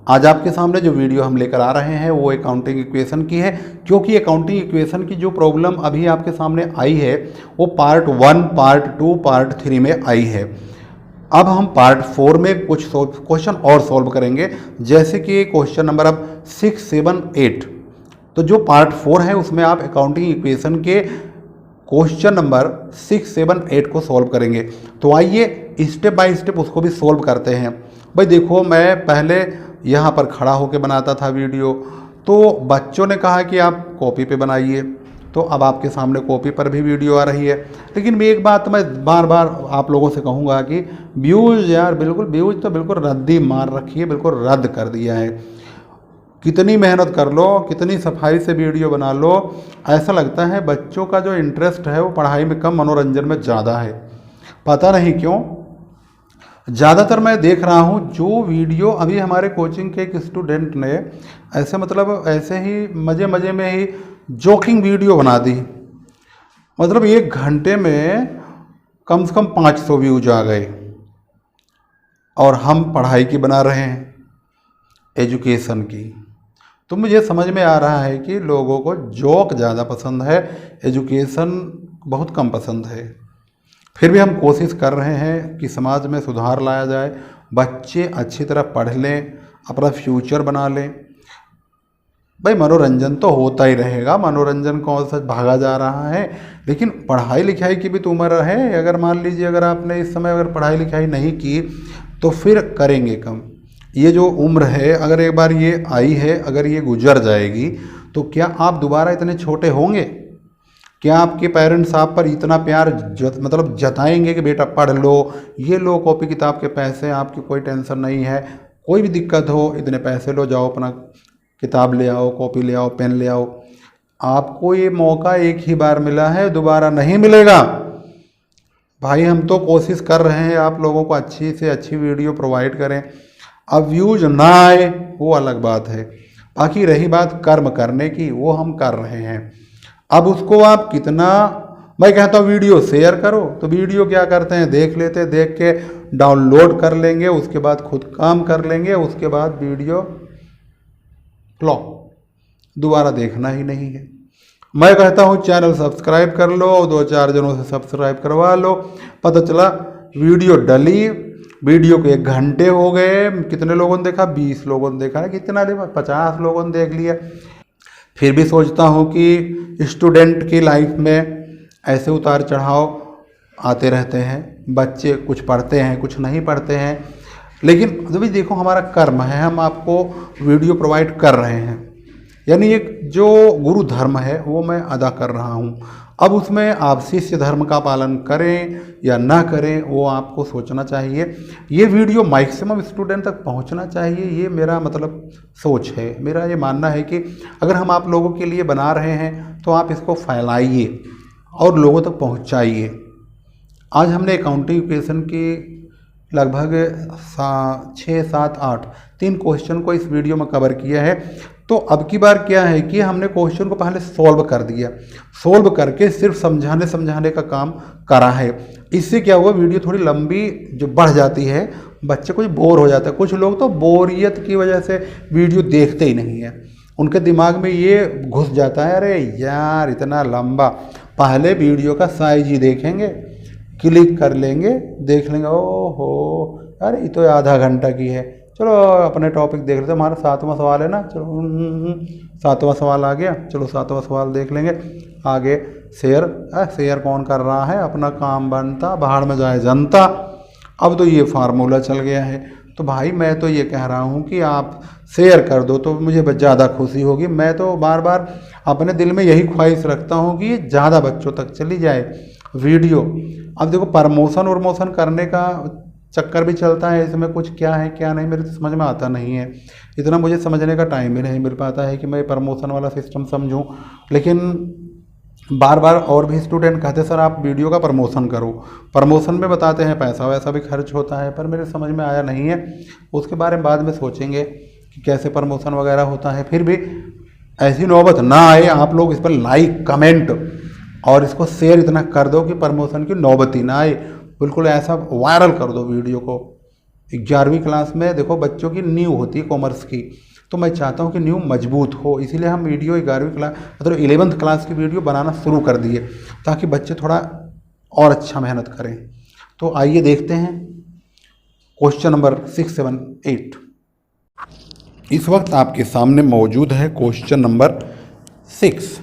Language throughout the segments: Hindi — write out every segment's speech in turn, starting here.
आज आपके सामने जो वीडियो हम लेकर आ रहे हैं वो अकाउंटिंग इक्वेशन की है, क्योंकि अकाउंटिंग इक्वेशन की जो प्रॉब्लम अभी आपके सामने आई है वो पार्ट 1, पार्ट 2, पार्ट 3 में आई है। अब हम पार्ट 4 में कुछ क्वेश्चन और सॉल्व करेंगे, जैसे कि क्वेश्चन नंबर अब 6, 7, 8। तो जो पार्ट 4 है उसमें आप अकाउंटिंग इक्वेशन के क्वेश्चन नंबर 6, 7, 8 को सॉल्व करेंगे। तो आइए स्टेप बाय स्टेप उसको भी सॉल्व करते हैं। भाई देखो, मैं पहले यहाँ पर खड़ा होकर बनाता था वीडियो, तो बच्चों ने कहा कि आप कॉपी पे बनाइए, तो अब आपके सामने कॉपी पर भी वीडियो आ रही है। लेकिन मैं एक बात मैं बार बार आप लोगों से कहूँगा कि व्यूज़ यार बिल्कुल, व्यूज़ तो बिल्कुल रद्दी मार रखी है, बिल्कुल रद्द कर दिया है। कितनी मेहनत कर लो, कितनी सफाई से वीडियो बना लो, ऐसा लगता है बच्चों का जो इंटरेस्ट है वो पढ़ाई में कम, मनोरंजन में ज़्यादा है। पता नहीं क्यों, ज़्यादातर मैं देख रहा हूँ जो वीडियो अभी हमारे कोचिंग के एक स्टूडेंट ने ऐसे मतलब ऐसे ही मज़े मज़े में ही जोकिंग वीडियो बना दी। मतलब 1 घंटे में कम से कम 500 व्यूज आ गए, और हम पढ़ाई की बना रहे हैं, एजुकेशन की। तो मुझे समझ में आ रहा है कि लोगों को जोक ज़्यादा पसंद है, एजुकेशन बहुत कम पसंद है। फिर भी हम कोशिश कर रहे हैं कि समाज में सुधार लाया जाए, बच्चे अच्छी तरह पढ़ लें, अपना फ्यूचर बना लें। भाई मनोरंजन तो होता ही रहेगा, मनोरंजन कौन सा भागा जा रहा है, लेकिन पढ़ाई लिखाई की भी तो उम्र है। अगर मान लीजिए अगर आपने इस समय अगर पढ़ाई लिखाई नहीं की तो फिर करेंगे कम। ये जो उम्र है, अगर एक बार ये आई है, अगर ये गुजर जाएगी तो क्या आप दोबारा इतने छोटे होंगे? क्या आपके पेरेंट्स आप पर इतना प्यार मतलब जताएंगे कि बेटा पढ़ लो, ये लो कॉपी किताब के पैसे, आपकी कोई टेंशन नहीं है, कोई भी दिक्कत हो इतने पैसे लो, जाओ अपना किताब ले आओ, कॉपी ले आओ, पेन ले आओ। आपको ये मौका एक ही बार मिला है, दोबारा नहीं मिलेगा। भाई हम तो कोशिश कर रहे हैं आप लोगों को अच्छी से अच्छी वीडियो प्रोवाइड करें। अब व्यूज ना आए वो अलग बात है, बाकी रही बात कर्म करने की, वो हम कर रहे हैं। अब उसको आप कितना, मैं कहता हूँ वीडियो शेयर करो, तो वीडियो क्या करते हैं, देख लेते, देख के डाउनलोड कर लेंगे, उसके बाद खुद काम कर लेंगे, उसके बाद वीडियो लो, दोबारा देखना ही नहीं है। मैं कहता हूँ चैनल सब्सक्राइब कर लो, 2-4 जनों से सब्सक्राइब करवा लो। पता चला वीडियो डली, वीडियो को 1 घंटे हो गए, कितने लोगों ने देखा, 20 लोगों ने देखा है, कितना 50 लोगों ने देख लिया। फिर भी सोचता हूँ कि स्टूडेंट की लाइफ में ऐसे उतार चढ़ाव आते रहते हैं, बच्चे कुछ पढ़ते हैं, कुछ नहीं पढ़ते हैं, लेकिन अभी देखो हमारा कर्म है, हम आपको वीडियो प्रोवाइड कर रहे हैं, यानी एक जो गुरु धर्म है वो मैं अदा कर रहा हूँ। अब उसमें आप शिष्य धर्म का पालन करें या ना करें वो आपको सोचना चाहिए। ये वीडियो मैक्सिमम स्टूडेंट तक पहुंचना चाहिए, ये मेरा मतलब सोच है। मेरा ये मानना है कि अगर हम आप लोगों के लिए बना रहे हैं तो आप इसको फैलाइए और लोगों तक पहुंचाइए। आज हमने अकाउंटिंग इक्वेशन की लगभग 6, 7, 8 3 क्वेश्चन को इस वीडियो में कवर किया है। तो अब की बार क्या है कि हमने क्वेश्चन को पहले सॉल्व कर दिया, सॉल्व करके सिर्फ समझाने का काम करा है। इससे क्या हुआ, वीडियो थोड़ी लंबी जो बढ़ जाती है, बच्चे कुछ बोर हो जाता है। कुछ लोग तो बोरियत की वजह से वीडियो देखते ही नहीं है, उनके दिमाग में ये घुस जाता है, अरे यार इतना लंबा, पहले वीडियो का साइज ही देखेंगे, क्लिक कर लेंगे, देख लेंगे, ओहो अरे ये तो आधा घंटा की है, चलो अपने टॉपिक देख लेते हैं। हमारा 7वां सवाल है ना, चलो 7वां सवाल आ गया, चलो 7वां सवाल देख लेंगे। आगे शेयर कौन कर रहा है, अपना काम बनता, बाहर में जाए जनता। अब तो ये फार्मूला चल गया है। तो भाई मैं तो ये कह रहा हूँ कि आप शेयर कर दो तो मुझे ज़्यादा खुशी होगी। मैं तो बार बार अपने दिल में यही ख्वाहिश रखता हूँ कि ये ज़्यादा बच्चों तक चली जाए वीडियो। अब देखो प्रमोशन करने का चक्कर भी चलता है इसमें, कुछ क्या है क्या नहीं मेरे तो समझ में आता नहीं है। इतना मुझे समझने का टाइम भी नहीं मिल पाता है कि मैं प्रमोशन वाला सिस्टम समझूं। लेकिन बार बार और भी स्टूडेंट कहते सर आप वीडियो का प्रमोशन करो, प्रमोशन में बताते हैं पैसा वैसा भी खर्च होता है, पर मेरे समझ में आया नहीं है। उसके बारे में बाद में सोचेंगे कि कैसे प्रमोशन वगैरह होता है। फिर भी ऐसी नौबत ना आए, आप लोग इस पर लाइक कमेंट और इसको शेयर इतना कर दो कि प्रमोशन की नौबत ही ना आए। बिल्कुल ऐसा वायरल कर दो वीडियो को, 11वीं क्लास में देखो बच्चों की नींव होती है कॉमर्स की, तो मैं चाहता हूँ कि नींव मजबूत हो, इसीलिए हम वीडियो 11वीं क्लास मतलब 11th क्लास की वीडियो बनाना शुरू कर दिए ताकि बच्चे थोड़ा और अच्छा मेहनत करें। तो आइए देखते हैं क्वेश्चन नंबर 6, 7, 8। इस वक्त आपके सामने मौजूद है क्वेश्चन नंबर 6।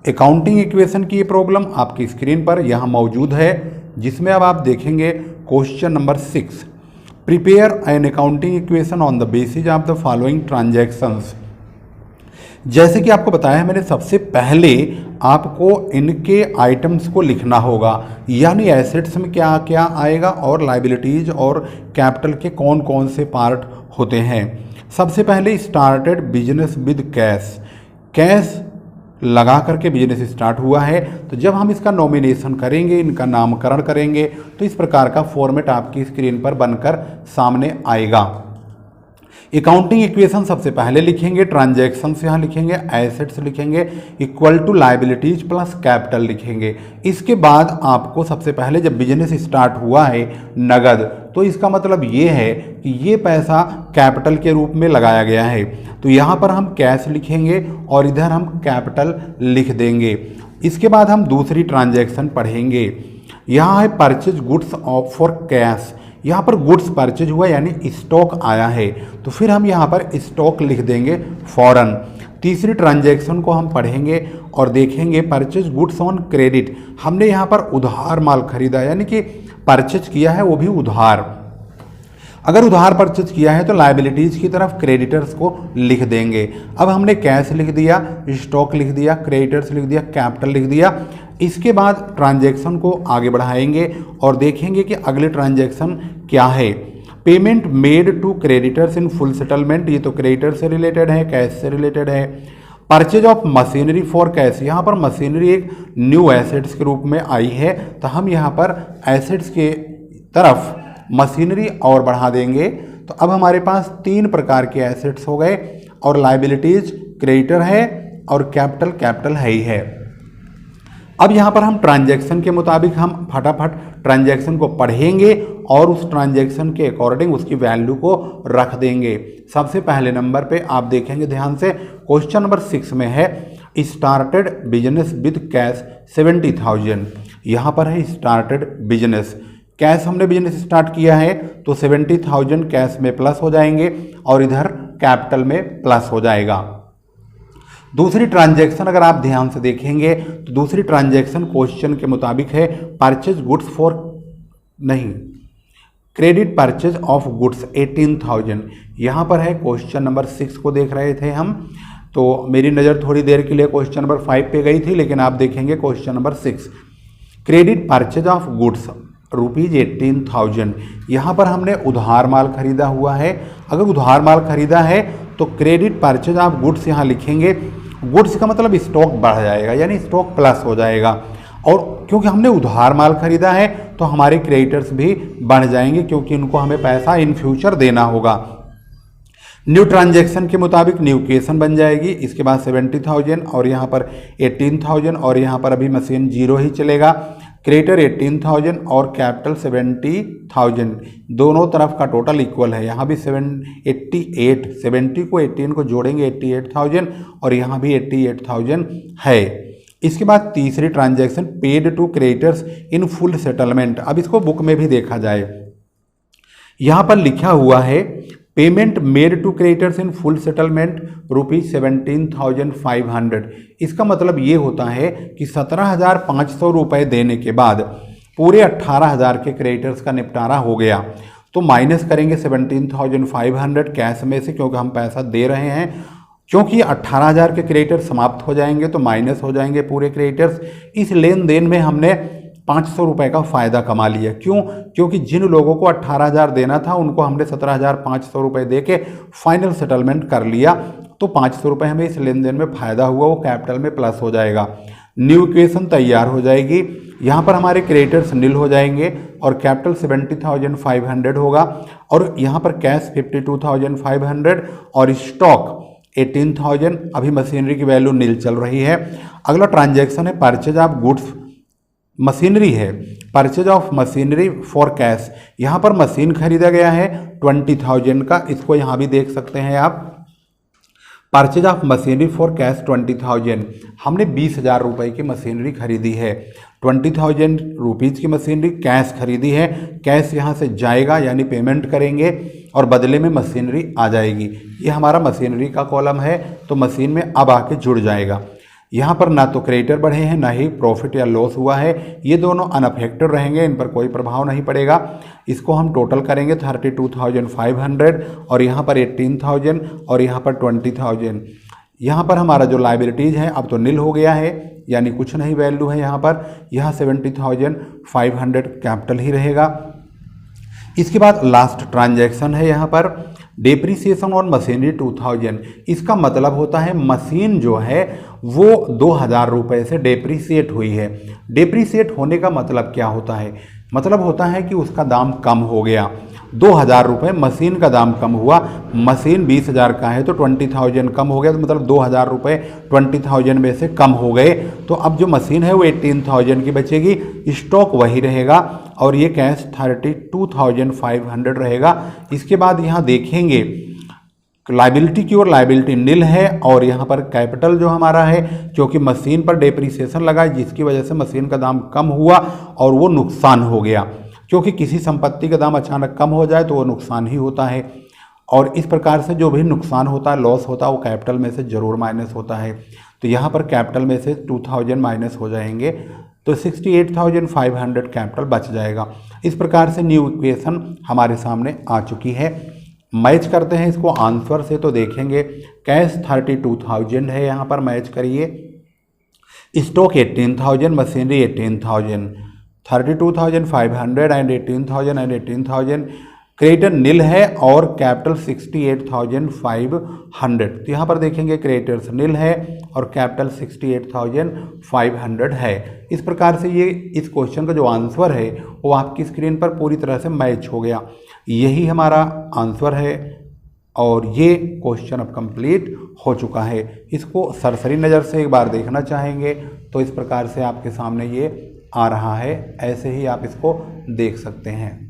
अकाउंटिंग इक्वेशन की ये प्रॉब्लम आपकी स्क्रीन पर यहाँ मौजूद है, जिसमें अब आप देखेंगे question number 6। Prepare an accounting equation on the basis of the following transactions. जैसे कि आपको बताया है मैंने, सबसे पहले आपको इनके आइटम्स को लिखना होगा, यानी एसेट्स में क्या क्या आएगा और लायबिलिटीज और कैपिटल के कौन कौन से पार्ट होते हैं। सबसे पहले started business with cash, cash लगा करके बिजनेस स्टार्ट हुआ है। तो जब हम इसका नॉमिनेशन करेंगे, इनका नामकरण करेंगे, तो इस प्रकार का फॉर्मेट आपकी स्क्रीन पर बनकर सामने आएगा। अकाउंटिंग इक्वेशन सबसे पहले लिखेंगे, ट्रांजैक्शंस यहाँ लिखेंगे, एसेट्स लिखेंगे equal to liabilities plus capital लिखेंगे। इसके बाद आपको सबसे पहले जब बिजनेस स्टार्ट हुआ है नगद, तो इसका मतलब ये है कि ये पैसा कैपिटल के रूप में लगाया गया है, तो यहाँ पर हम कैश लिखेंगे और इधर हम कैपिटल लिख देंगे। इसके बाद हम दूसरी ट्रांजैक्शन पढ़ेंगे। यहाँ है परचेज गुड्स फॉर कैश, यहाँ पर गुड्स परचेज हुआ यानी स्टॉक आया है, तो फिर हम यहाँ पर स्टॉक लिख देंगे फॉरन। तीसरी ट्रांजैक्शन को हम पढ़ेंगे और देखेंगे परचेज गुड्स ऑन क्रेडिट, हमने यहाँ पर उधार माल खरीदा यानी कि परचेज किया है वो भी उधार। अगर उधार परचेज किया है तो लायबिलिटीज की तरफ क्रेडिटर्स को लिख देंगे। अब हमने कैश लिख दिया, स्टॉक लिख दिया, क्रेडिटर्स लिख दिया, कैपिटल लिख दिया। इसके बाद ट्रांजैक्शन को आगे बढ़ाएंगे और देखेंगे कि अगले ट्रांजैक्शन क्या है। Payment made to creditors in full settlement, ये तो क्रेडिटर से रिलेटेड है, कैश से रिलेटेड है। Purchase of machinery for cash, यहाँ पर मशीनरी एक न्यू एसेट्स के रूप में आई है, तो हम यहाँ पर एसेट्स के तरफ मशीनरी और बढ़ा देंगे। तो अब हमारे पास 3 प्रकार के एसेट्स हो गए और लायबिलिटीज क्रेडिटर है और कैपिटल है ही है। अब यहाँ पर हम ट्रांजैक्शन के मुताबिक हम फटाफट ट्रांजैक्शन को पढ़ेंगे और उस ट्रांजैक्शन के अकॉर्डिंग उसकी वैल्यू को रख देंगे। सबसे पहले नंबर पे आप देखेंगे ध्यान से, क्वेश्चन नंबर 6 में है स्टार्टेड बिजनेस विद कैश 70,000। यहाँ पर है स्टार्टेड बिजनेस, कैश हमने बिजनेस स्टार्ट किया है तो 70,000 कैश में प्लस हो जाएंगे और इधर कैपिटल में प्लस हो जाएगा। दूसरी ट्रांजैक्शन अगर आप ध्यान से देखेंगे तो दूसरी ट्रांजैक्शन क्वेश्चन के मुताबिक है purchase goods for credit purchase of goods 18,000। यहाँ पर है क्वेश्चन नंबर 6 को देख रहे थे हम, तो मेरी नज़र थोड़ी देर के लिए क्वेश्चन नंबर 5 पे गई थी, लेकिन आप देखेंगे question number 6 credit purchase of goods rupees 18,000। यहाँ पर हमने उधार माल खरीदा हुआ है। अगर उधार माल खरीदा है तो क्रेडिट परचेज ऑफ गुड्स यहाँ लिखेंगे। गुड्स का मतलब स्टॉक बढ़ जाएगा यानी स्टॉक प्लस हो जाएगा, और क्योंकि हमने उधार माल खरीदा है तो हमारे क्रेडिटर्स भी बढ़ जाएंगे क्योंकि इनको हमें पैसा इन फ्यूचर देना होगा। न्यू ट्रांजैक्शन के मुताबिक न्यू क्वेश्चन बन जाएगी। इसके बाद 70,000 और यहाँ पर 18,000 और यहाँ पर अभी मशीन 0 ही चलेगा। क्रेडिटर 18,000 और कैपिटल 70,000, दोनों तरफ का टोटल इक्वल है। यहाँ भी 788, 70 को 18 को जोड़ेंगे 88,000 और यहाँ भी 88,000 है। इसके बाद तीसरी transaction paid to creditors in full settlement. अब इसको बुक में भी देखा जाए, यहाँ पर लिखा हुआ है payment made to creditors in full settlement ₹17,500। इसका मतलब ये होता है कि 17,500 रुपये देने के बाद पूरे 18,000 के क्रेडिटर्स का निपटारा हो गया। तो माइनस करेंगे 17,500 कैश में से, क्योंकि हम पैसा दे रहे हैं। क्योंकि 18,000 के क्रेडिटर्स समाप्त हो जाएंगे तो माइनस हो जाएंगे पूरे क्रेडिटर्स। इस लेन देन में हमने 500 रुपये का फ़ायदा कमा लिया। क्यों? क्योंकि जिन लोगों को 18,000 देना था उनको हमने 17,500 रुपये दे के फाइनल सेटलमेंट कर लिया, तो 500 रुपये हमें इस लेन देन में फ़ायदा हुआ, वो कैपिटल में प्लस हो जाएगा। न्यू इक्वेशन तैयार हो जाएगी। यहाँ पर हमारे क्रेडिटर्स नील हो जाएंगे और कैपिटल 70,500 होगा और यहाँ पर कैश 52,500 और स्टॉक 18,000। अभी मशीनरी की वैल्यू नील चल रही है। अगला ट्रांजैक्शन है परचेज ऑफ गुड्स मशीनरी है, purchase of machinery for cash, यहाँ पर मशीन खरीदा गया है 20,000 का, इसको यहाँ भी देख सकते हैं आप। Purchase of machinery for cash 20,000, हमने 20,000 रुपये की मशीनरी खरीदी है। 20,000 रुपीज़ की मशीनरी कैश खरीदी है, कैश यहाँ से जाएगा यानी पेमेंट करेंगे और बदले में मशीनरी आ जाएगी। ये हमारा मशीनरी का कॉलम है, तो मशीन में अब आके जुड़ जाएगा। यहाँ पर ना तो क्रेडिटर बढ़े हैं ना ही प्रॉफिट या लॉस हुआ है, ये दोनों अनअफेक्टेड रहेंगे, इन पर कोई प्रभाव नहीं पड़ेगा। इसको हम टोटल करेंगे 32,500 और यहाँ पर 18,000 और यहाँ पर 20,000। यहाँ पर हमारा जो लाइबिलिटीज़ है अब तो नील हो गया है, यानी कुछ नहीं वैल्यू है यहाँ पर। यहाँ 70,500 कैपिटल ही रहेगा। इसके बाद लास्ट ट्रांजैक्शन है यहाँ पर डेप्रीसिएशन ऑन मशीनरी 2000। इसका मतलब होता है मशीन जो है वो 2,000 रुपये से डेप्रीसिएट हुई है। डेप्रीसिएट होने का मतलब क्या होता है? मतलब होता है कि उसका दाम कम हो गया। 2,000 रुपये मशीन का दाम कम हुआ, मशीन 20,000 का है तो 20,000 कम हो गया, तो मतलब 2,000 रुपये 20,000 में से कम हो गए। तो अब जो मशीन है वो 18,000 की बचेगी, स्टॉक वही रहेगा और ये कैश 32,500 रहेगा। इसके बाद यहाँ देखेंगे लाइबिलिटी की ओर, लाइबिलिटी नील है और यहाँ पर कैपिटल जो हमारा है, क्योंकि मशीन पर डेप्रीसिएशन लगा जिसकी वजह से मशीन का दाम कम हुआ और वो नुकसान हो गया, क्योंकि किसी संपत्ति का दाम अचानक कम हो जाए तो वो नुकसान ही होता है। और इस प्रकार से जो भी नुकसान होता है, लॉस होता है, वो कैपिटल में से ज़रूर माइनस होता है। तो यहाँ पर कैपिटल में से 2,000 माइनस हो जाएंगे तो 68,500 कैपिटल बच जाएगा। इस प्रकार से न्यू इक्वेशन हमारे सामने आ चुकी है। मैच करते हैं इसको आंसर से, तो देखेंगे कैश 32,000 है, यहाँ पर मैच करिए। स्टॉक 18,000, मशीनरी 18,000, 32,500 एंड 18,000 क्रेडिटर नील है और कैपिटल 68,500। तो यहाँ पर देखेंगे क्रेडिटर्स नील है और कैपिटल 68,500 है। इस प्रकार से ये इस क्वेश्चन का जो आंसर है वो आपकी स्क्रीन पर पूरी तरह से मैच हो गया। यही हमारा आंसर है और ये क्वेश्चन अब कंप्लीट हो चुका है। इसको सरसरी नज़र से एक बार देखना चाहेंगे तो इस प्रकार से आपके सामने ये आ रहा है, ऐसे ही आप इसको देख सकते हैं।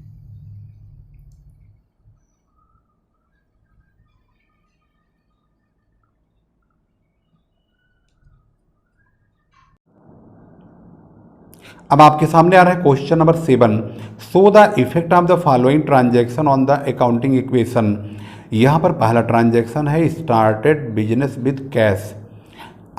अब आपके सामने आ रहा है question number 7, show the effect of the following transaction on the accounting equation. यहाँ पर पहला ट्रांजैक्शन है स्टार्टेड बिजनेस विद कैश।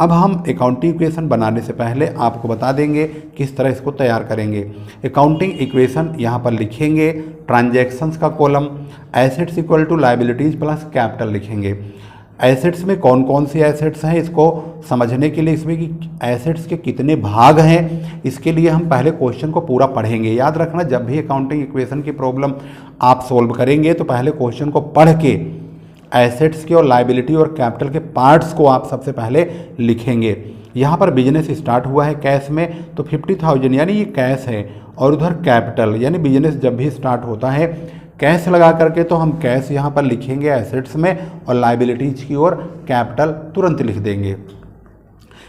अब हम अकाउंटिंग इक्वेशन बनाने से पहले आपको बता देंगे किस तरह इसको तैयार करेंगे। अकाउंटिंग इक्वेशन यहाँ पर लिखेंगे, ट्रांजैक्शंस का column, assets equal to liabilities plus capital लिखेंगे। एसेट्स में कौन कौन सी एसेट्स हैं इसको समझने के लिए, इसमें कि एसेट्स के कितने भाग हैं, इसके लिए हम पहले क्वेश्चन को पूरा पढ़ेंगे। याद रखना, जब भी अकाउंटिंग इक्वेशन की प्रॉब्लम आप सोल्व करेंगे तो पहले क्वेश्चन को पढ़ के एसेट्स के और लायबिलिटी और कैपिटल के पार्ट्स को आप सबसे पहले लिखेंगे। यहाँ पर बिजनेस स्टार्ट हुआ है कैश में, तो 50,000 यानी ये कैश है, और उधर कैपिटल यानी बिजनेस जब भी स्टार्ट होता है कैश लगा करके, तो हम कैश यहाँ पर लिखेंगे एसेट्स में और लायबिलिटीज की ओर कैपिटल तुरंत लिख देंगे।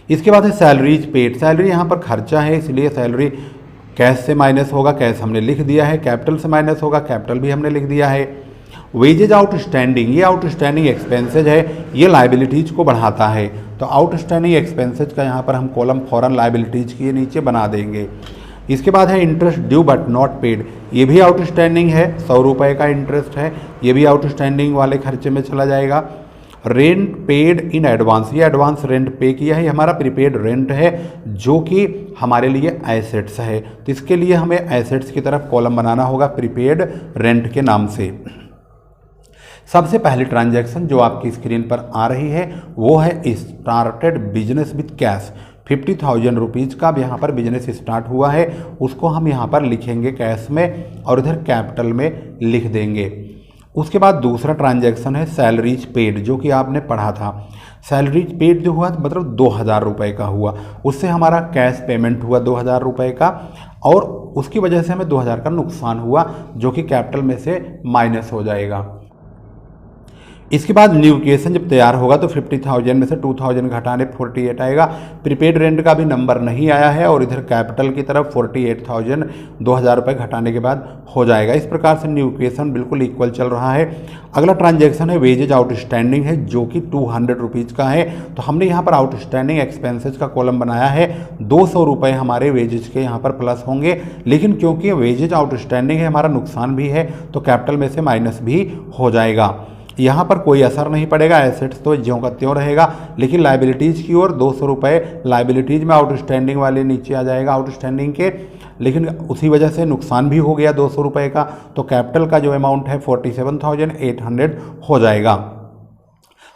इसके बाद है सैलरीज पेड। सैलरी यहाँ पर खर्चा है, इसलिए सैलरी कैश से माइनस होगा, कैश हमने लिख दिया है। कैपिटल से माइनस होगा, कैपिटल भी हमने लिख दिया है। वेजेज आउटस्टैंडिंग, ये आउटस्टैंडिंग एक्सपेंसेज है, ये लायबिलिटीज को बढ़ाता है, तो आउटस्टैंडिंग एक्सपेंसेज का यहाँ पर हम कॉलम फॉरन लायबिलिटीज के नीचे बना देंगे। इसके बाद है interest due but not paid, ये भी आउटस्टैंडिंग है, 100 रुपये का इंटरेस्ट है, ये भी आउटस्टैंडिंग वाले खर्चे में चला जाएगा। रेंट पेड इन एडवांस, ये एडवांस रेंट पे किया है, ये हमारा प्रीपेड रेंट है जो कि हमारे लिए एसेट्स है, तो इसके लिए हमें एसेट्स की तरफ कॉलम बनाना होगा प्रीपेड रेंट के नाम से। सबसे पहली ट्रांजैक्शन जो आपकी स्क्रीन पर आ रही है वो है started business with cash. 50,000 rupees का अब यहाँ पर बिजनेस स्टार्ट हुआ है, उसको हम यहाँ पर लिखेंगे कैश में और इधर कैपिटल में लिख देंगे। उसके बाद दूसरा ट्रांजैक्शन है सैलरीज पेड, जो कि आपने पढ़ा था। सैलरीज पेड जो हुआ मतलब 2,000 रुपये का हुआ, उससे हमारा कैश पेमेंट हुआ 2,000 रुपये का, और उसकी वजह से हमें 2,000 का नुकसान हुआ जो कि कैपिटल में से माइनस हो जाएगा। इसके बाद न्यू इक्वेशन जब तैयार होगा तो 50,000 में से 2,000 घटाने 48 आएगा। प्रीपेड रेंट का भी नंबर नहीं आया है और इधर कैपिटल की तरफ 48,000 2,000 रुपये घटाने के बाद हो जाएगा। इस प्रकार से न्यू इक्वेशन बिल्कुल इक्वल चल रहा है। अगला ट्रांजैक्शन है वेजेज आउटस्टैंडिंग है, जो कि 200 रुपीज़ का है। तो हमने यहाँ पर आउटस्टैंडिंग एक्सपेंसेज का कॉलम बनाया है। 200 रुपये हमारे वेजेज के यहाँ पर प्लस होंगे, लेकिन क्योंकि वेजेज आउटस्टैंडिंग है हमारा नुकसान भी है तो कैपिटल में से माइनस भी हो जाएगा। यहाँ पर कोई असर नहीं पड़ेगा, एसेट्स तो ज्यों का त्यों रहेगा, लेकिन लाइबिलिटीज़ की ओर 200 रुपये लाइबिलिटीज़ में आउटस्टैंडिंग वाले नीचे आ जाएगा आउटस्टैंडिंग के, लेकिन उसी वजह से नुकसान भी हो गया 200 रुपये का। तो कैपिटल का जो अमाउंट है 47,800 हो जाएगा।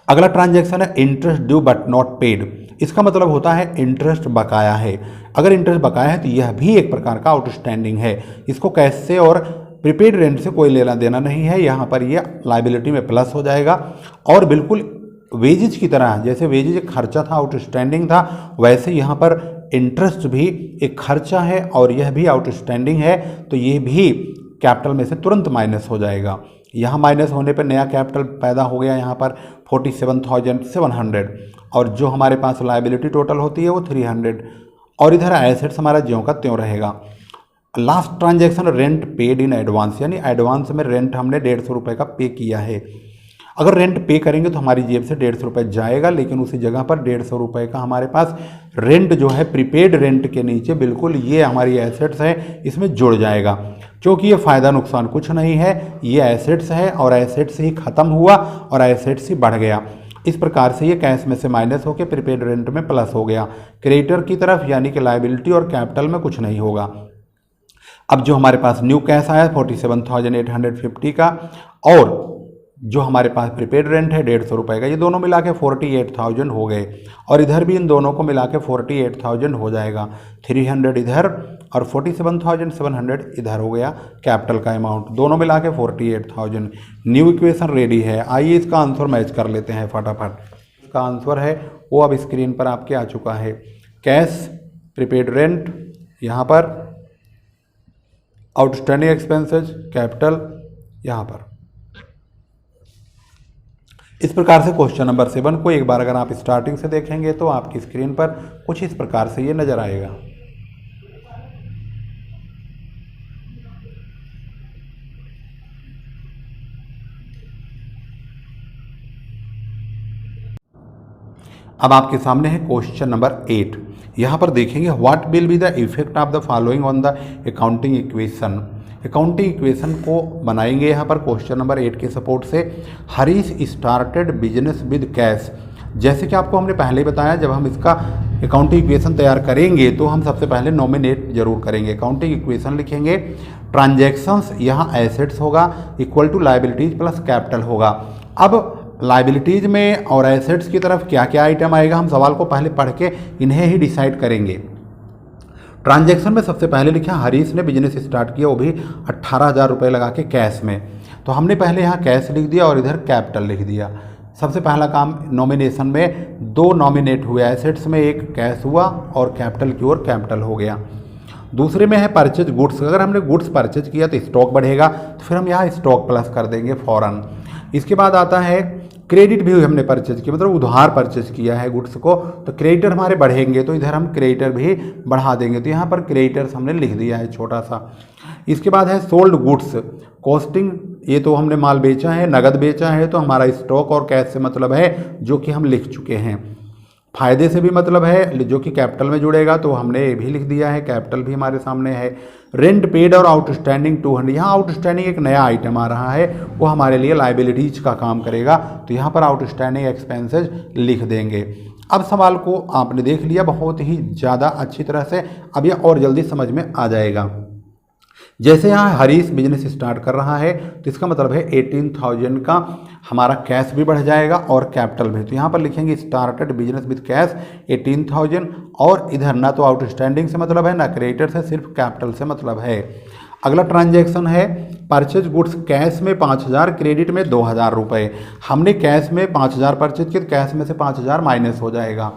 अगला ट्रांजैक्शन है interest due but not paid. इसका मतलब होता है इंटरेस्ट बकाया है। अगर इंटरेस्ट बकाया है तो यह भी एक प्रकार का आउटस्टैंडिंग है। इसको कैश से और प्रीपेड रेंट से कोई लेना देना नहीं है। यहाँ पर ये लाइबिलिटी में प्लस हो जाएगा और बिल्कुल वेजेज की तरह, जैसे वेजेज एक खर्चा था आउटस्टैंडिंग था, वैसे यहाँ पर इंटरेस्ट भी एक खर्चा है और यह भी आउटस्टैंडिंग है। तो ये भी कैपिटल में से तुरंत माइनस हो जाएगा। यहाँ माइनस होने पर नया कैपिटल पैदा हो गया यहाँ पर 47,700 और जो हमारे पास लाइबिलिटी टोटल होती है वो 300 और इधर एसेट्स हमारा ज्यों का त्यों रहेगा। Last transaction rent paid in advance, यानी एडवांस में रेंट हमने 150 रुपये का पे किया है। अगर रेंट पे करेंगे तो हमारी जेब से 150 रुपये जाएगा, लेकिन उसी जगह पर 150 रुपये का हमारे पास रेंट जो है प्रीपेड रेंट के नीचे बिल्कुल ये हमारी एसेट्स है इसमें जुड़ जाएगा। क्योंकि ये फ़ायदा नुकसान कुछ नहीं है, ये एसेट्स है और एसेट्स ही ख़त्म हुआ और एसेट्स ही बढ़ गया। इस प्रकार से ये कैश में से माइनस होकर प्रीपेड रेंट में प्लस हो गया क्रेडिटर की तरफ, यानी कि लाइबिलिटी और कैपिटल में कुछ नहीं होगा। अब जो हमारे पास न्यू कैश आया 47,850 का और जो हमारे पास प्रीपेड रेंट है 150 रुपये का, ये दोनों मिला के 48,000 हो गए और इधर भी इन दोनों को मिला के 48,000 हो जाएगा। 300 इधर और 47,700 इधर हो गया कैपिटल का अमाउंट, दोनों मिला के 48,000। न्यू इक्वेशन रेडी है। आइए इसका आंसर मैच कर लेते हैं फटाफट। इसका आंसर है वो अब स्क्रीन पर आपके आ चुका है। कैश, प्रीपेड रेंट, यहाँ पर आउटस्टैंडिंग एक्सपेंसेस, कैपिटल यहाँ पर। इस प्रकार से क्वेश्चन नंबर 7 को एक बार अगर आप स्टार्टिंग से देखेंगे तो आपकी स्क्रीन पर कुछ इस प्रकार से ये नजर आएगा। अब आपके सामने है क्वेश्चन नंबर 8। यहाँ पर देखेंगे what will be the effect of the following on the accounting equation. Accounting equation को बनाएंगे यहाँ पर क्वेश्चन नंबर 8 के सपोर्ट से। Harish started business with cash. जैसे कि आपको हमने पहले ही बताया, जब हम इसका अकाउंटिंग इक्वेशन तैयार करेंगे तो हम सबसे पहले नॉमिनेट जरूर करेंगे। अकाउंटिंग इक्वेशन लिखेंगे, ट्रांजैक्शंस यहाँ एसेट्स होगा equal to liabilities plus capital होगा। अब लाइबिलिटीज में और एसेट्स की तरफ क्या क्या आइटम आएगा, हम सवाल को पहले पढ़ के इन्हें ही डिसाइड करेंगे। ट्रांजैक्शन में सबसे पहले लिखा हरीश ने बिजनेस स्टार्ट किया, वो भी 18,000 रुपये लगा के कैश में। तो हमने पहले यहाँ कैश लिख दिया और इधर कैपिटल लिख दिया। सबसे पहला काम नॉमिनेशन में 2 नॉमिनेट हुए, एसेट्स में एक कैश हुआ और कैपिटल की ओर कैपिटल हो गया। दूसरे में है परचेज गुड्स। अगर हमने गुड्स परचेज किया तो स्टॉक बढ़ेगा, तो फिर हम यहाँ स्टॉक प्लस कर देंगे फ़ौरन। इसके बाद आता है क्रेडिट भी हमने परचेज किया, मतलब उधार परचेज किया है गुड्स को, तो क्रेडिटर हमारे बढ़ेंगे तो इधर हम क्रेडिटर भी बढ़ा देंगे। तो यहाँ पर क्रेडिटर्स हमने लिख दिया है छोटा सा। इसके बाद है सोल्ड गुड्स कॉस्टिंग, ये तो हमने माल बेचा है, नगद बेचा है, तो हमारा स्टॉक और कैश से मतलब है जो कि हम लिख चुके हैं। फायदे से भी मतलब है जो कि कैपिटल में जुड़ेगा, तो हमने ये भी लिख दिया है, कैपिटल भी हमारे सामने है। रेंट पेड और आउटस्टैंडिंग 200, यहाँ आउटस्टैंडिंग एक नया आइटम आ रहा है, वो हमारे लिए लाइबिलिटीज का काम करेगा, तो यहाँ पर आउटस्टैंडिंग एक्सपेंसेस लिख देंगे। अब सवाल को आपने देख लिया बहुत ही ज़्यादा अच्छी तरह से, अब यह और जल्दी समझ में आ जाएगा। जैसे यहाँ हरीश बिजनेस स्टार्ट कर रहा है तो इसका मतलब है 18,000 का हमारा कैश भी बढ़ जाएगा और कैपिटल भी। तो यहाँ पर लिखेंगे स्टार्टेड बिजनेस विद कैश 18,000 और इधर ना तो आउटस्टैंडिंग से मतलब है ना क्रेडिटर से, सिर्फ कैपिटल से मतलब है। अगला ट्रांजैक्शन है परचेज गुड्स, कैश में 5,000, क्रेडिट में 2,000 रुपये। हमने कैश में 5,000 परचेज किया, कैश में से 5,000 माइनस हो जाएगा।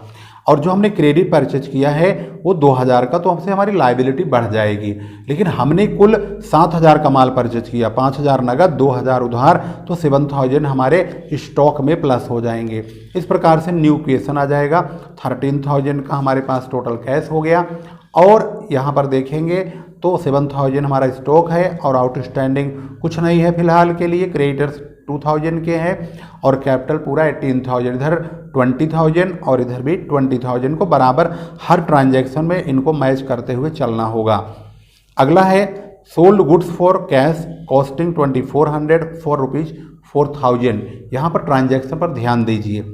और जो हमने क्रेडिट परचेज किया है वो 2000 का, तो हमसे हमारी लाइबिलिटी बढ़ जाएगी। लेकिन हमने कुल 7000 का माल परचेज किया, 5000 नगद 2000 उधार, तो 7000 हमारे स्टॉक में प्लस हो जाएंगे। इस प्रकार से न्यू इक्वेशन आ जाएगा। 13000 का हमारे पास टोटल कैश हो गया, और यहाँ पर देखेंगे तो 7000 हमारा स्टॉक है और आउटस्टैंडिंग कुछ नहीं है फिलहाल के लिए। क्रेडिटर्स 2000 के हैं और कैपिटल पूरा 18000, इधर 20000 और इधर भी 20000 को बराबर हर ट्रांजैक्शन में इनको मैच करते हुए चलना होगा। अगला है sold goods for cash costing 2400 for ₹4000। यहाँ पर ट्रांजैक्शन पर ध्यान दीजिए।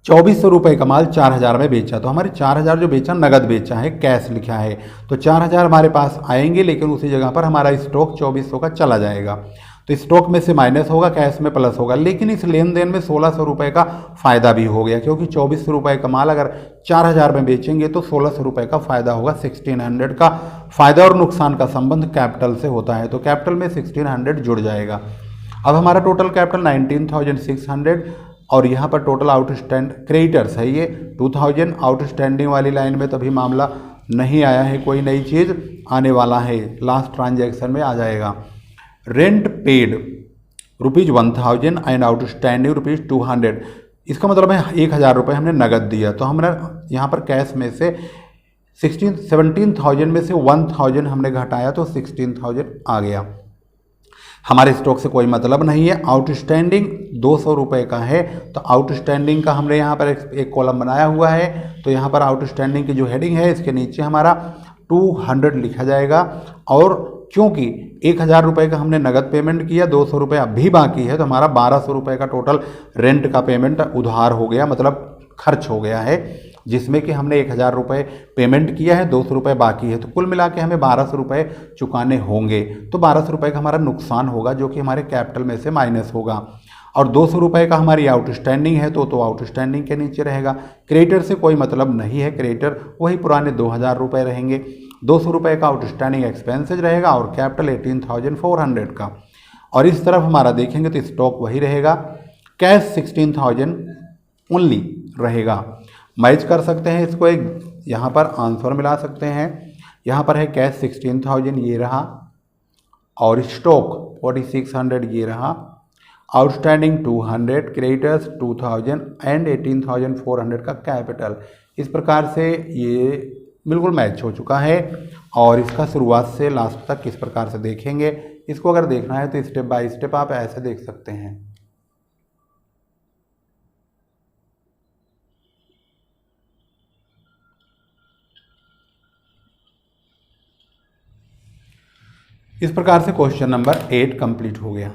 2400 रुपये का माल 4000 में बेचा, तो हमारे 4000 जो बेचा नगद बेचा है, कैश लिखा है, तो 4000 हमारे पास आएंगे, लेकिन उसी जगह पर हमारा स्टॉक 2400 का चला जाएगा। तो स्टॉक में से माइनस होगा, कैश में प्लस होगा। लेकिन इस लेन देन में 1600 रुपये का फ़ायदा भी हो गया, क्योंकि 2400 रुपये का माल अगर 4000 में बेचेंगे तो 1600 रुपये का फ़ायदा होगा। 1600 का फ़ायदा और नुकसान का संबंध कैपिटल से होता है, तो कैपिटल में 1600 जुड़ जाएगा। अब हमारा टोटल कैपिटल 19600, और यहाँ पर टोटल आउटस्टैंड क्रेडिटर्स है ये 2000। आउटस्टैंडिंग वाली लाइन में तभी मामला नहीं आया है, कोई नई चीज़ आने वाला है, लास्ट ट्रांजैक्शन में आ जाएगा। Rent paid ₹1000 and outstanding ₹200। इसका मतलब है 1000 रुपये हमने नगद दिया, तो हमने यहाँ पर कैश में से 17,000 में से 1000 हमने घटाया, तो 16,000 आ गया। हमारे स्टॉक से कोई मतलब नहीं है। आउटस्टैंडिंग 200 रुपये का है, तो आउटस्टैंडिंग का हमने यहाँ पर एक कॉलम बनाया हुआ है, तो यहाँ पर आउटस्टैंडिंग की जो हेडिंग है इसके नीचे हमारा 200 लिखा जाएगा। और क्योंकि 1000 रुपये का हमने नगद पेमेंट किया, 200 रुपये अभी बाकी है, तो हमारा 1200 रुपये का टोटल रेंट का पेमेंट उधार हो गया, मतलब खर्च हो गया है, जिसमें कि हमने 1000 रुपये पेमेंट किया है, 200 रुपये बाकी है, तो कुल मिला के हमें 1200 रुपये चुकाने होंगे। तो 1200 रुपये का हमारा नुकसान होगा, जो कि हमारे कैपिटल में से माइनस होगा। और 200 रुपये का हमारी आउटस्टैंडिंग है, तो आउटस्टैंडिंग के नीचे रहेगा। क्रेडिटर से कोई मतलब नहीं है, क्रेडिटर वही पुराने 2000 रुपये रहेंगे। 200 रुपये का आउटस्टैंडिंग एक्सपेंसेज रहेगा और कैपिटल 18,400 का। और इस तरफ हमारा देखेंगे तो स्टॉक वही रहेगा, कैश 16,000 ओनली रहेगा। मैच कर सकते हैं इसको, एक यहाँ पर आंसर मिला सकते हैं। यहाँ पर है कैश 16,000 ये रहा, और स्टॉक 4600 ये रहा, आउटस्टैंडिंग 200, क्रेडिटर्स 2000 एंड 18,400 का कैपिटल। इस प्रकार से ये बिल्कुल मैच हो चुका है। और इसका शुरुआत से लास्ट तक किस प्रकार से देखेंगे, इसको अगर देखना है तो स्टेप बाय स्टेप आप ऐसे देख सकते हैं। इस प्रकार से क्वेश्चन नंबर 8 कंप्लीट हो गया।